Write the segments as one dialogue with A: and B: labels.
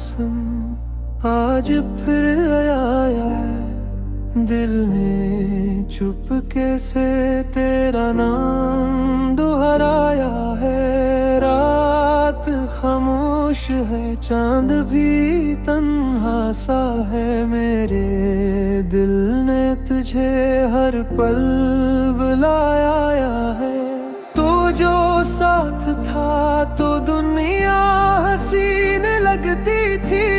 A: मौसम आज फिर आया है। दिल ने चुपके से तेरा नाम दोहराया है। रात खामोश है, चांद भी तन्हा सा है। मेरे दिल ने तुझे हर पल बुलाया है। तू जो साथ था तो दुनिया हसीन लगती थी।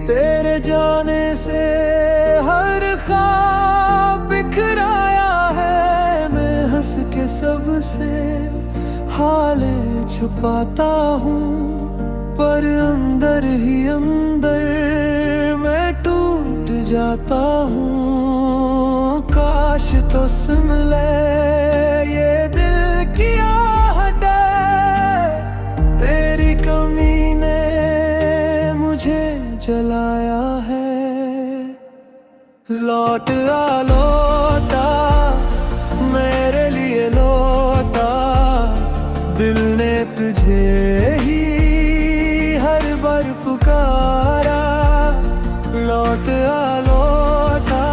A: तेरे जाने से हर ख्वाब बिखराया है। मैं हंस के सबसे हाल छुपाता हूँ, पर अंदर ही अंदर मैं टूट जाता हूँ। काश तो सुन ले ये दिल की आहट, तेरी कमी ने मुझे जलाया है। लौट आ लौटा, मेरे लिए लौटा। दिल ने तुझे ही हर बार पुकारा। लौट आ लौटा,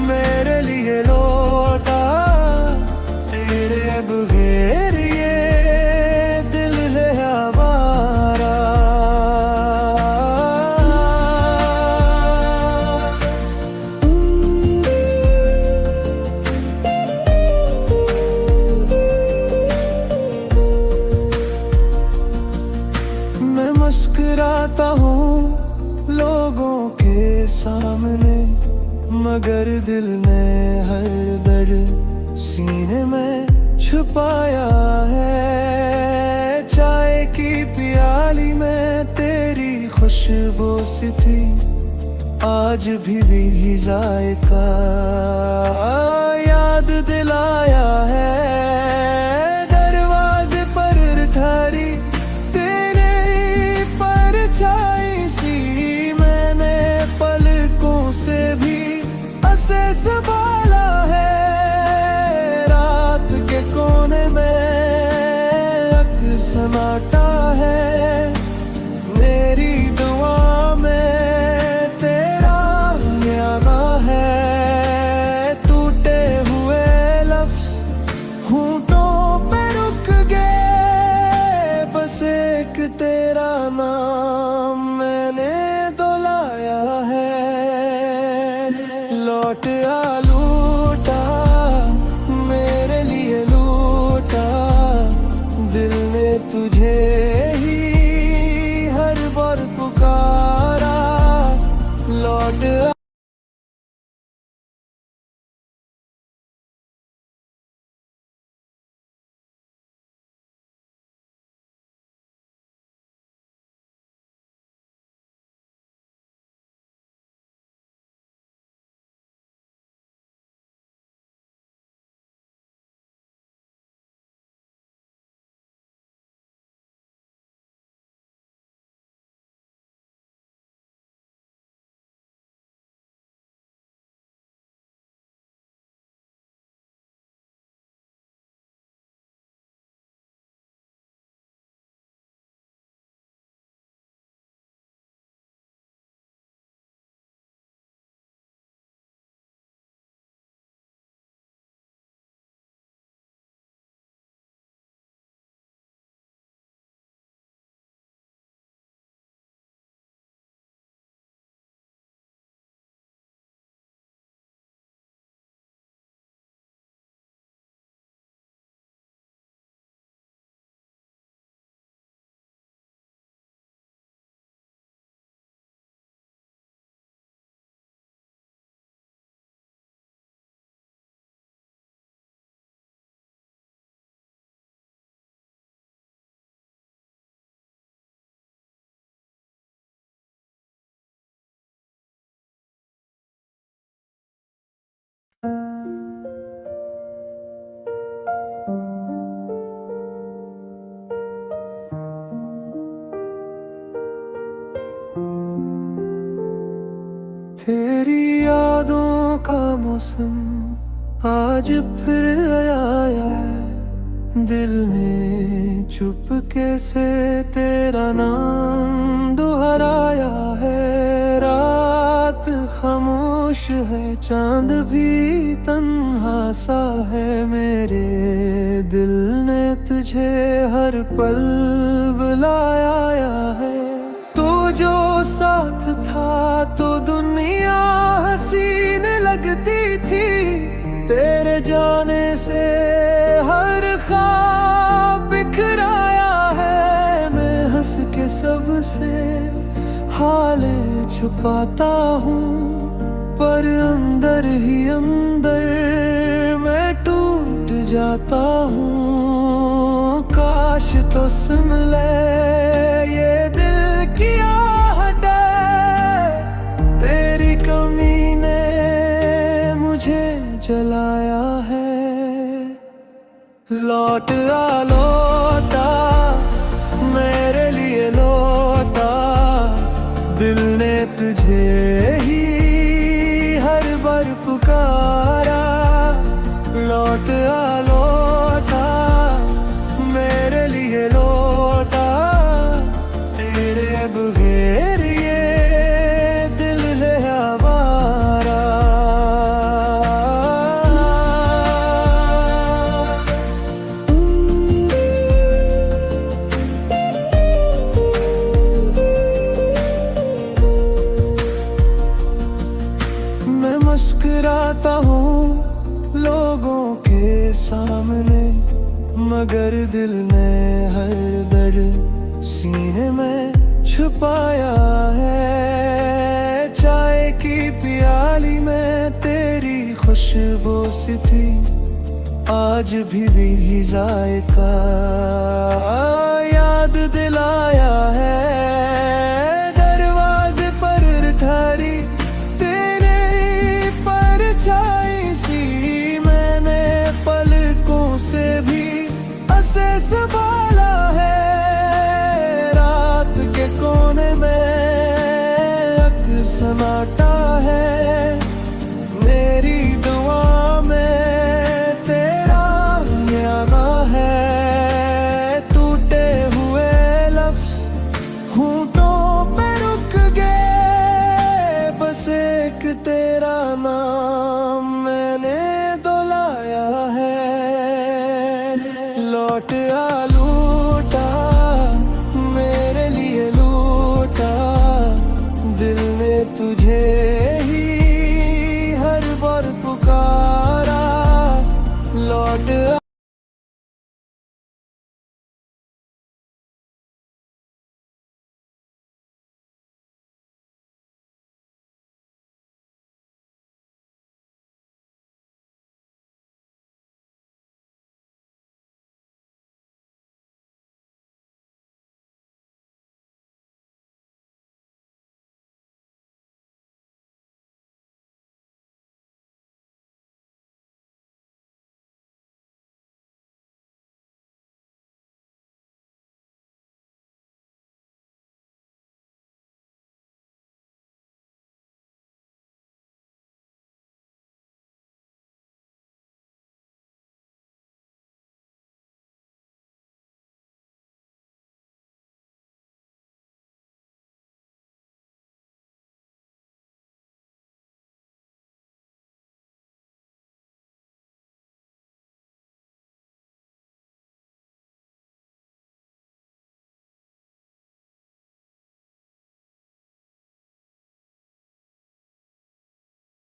A: मेरे लिए लौटा। तेरे बगैर ये दिल है आवारा। मैं मुस्कुराता हूँ लोगों के सामने, मगर दिल ने हर दर्द सीने में छुपाया है। चाय की प्याली में तेरी खुशबू सी थी, आज भी जायका याद दिलाया है। दरवाजे पर ठहरी तेरे परछाई सी, मैंने पलकों से भी ऐसे संभाला है। रात के कोने में एक सन्नाटा है। मेरी दुआ में तेरा आना है। टूटे हुए लफ्ज होंठों पे रुक गए, बस एक तेरा नाम मैंने दोहराया है। लौट आ लूटा, मेरे लिए लूटा। दिल ने तुझे ही हर बार पुकारा। लौट आ तेरी यादों का मौसम आज फिर आया है। दिल ने चुपके से तेरा नाम दोहराया है, चांद भी तन्हा सा है। मेरे दिल ने तुझे हर पल बुलाया है। तू जो साथ था तो दुनिया हसीन लगती थी। तेरे जाने से हर ख्वाब बिखराया है। मैं हंस के सबसे हाल छुपाता हूँ, पर अंदर ही अंदर मैं टूट जाता हूँ। काश तो सुन ले ये दिल की आहट, तेरी कमी ने मुझे जलाया है। लौट आ लौटा, मेरे लिए लौटा, दिल ने तुझे ही हर बार पुकारा। लौट आ लौटा, मेरे लिए लौटा, तेरे बगैर ये दिल है आवारा। मैं मुस्कुराता हूँ लोगों के सामने, मगर दिल ने हर दर्द सीने में छुपाया है। चाय की प्याली में तेरी खुशबू सी थी, आज भी वही जायका याद दिलाया है। दरवाजे पर ठहरी तेरे परछाई सी, मैंने पलकों से भी ऐसे संभाला है। रात के कोने में सन्नाटा है, मेरी दुआ में तेरा आना है। टूटे हुए लफ्ज़ होंठों पे रुक गए, बस एक तेरा नाम मैंने दोहराया है। लौट आ लूटा, मेरे लिए लूटा, दिल ने तुझे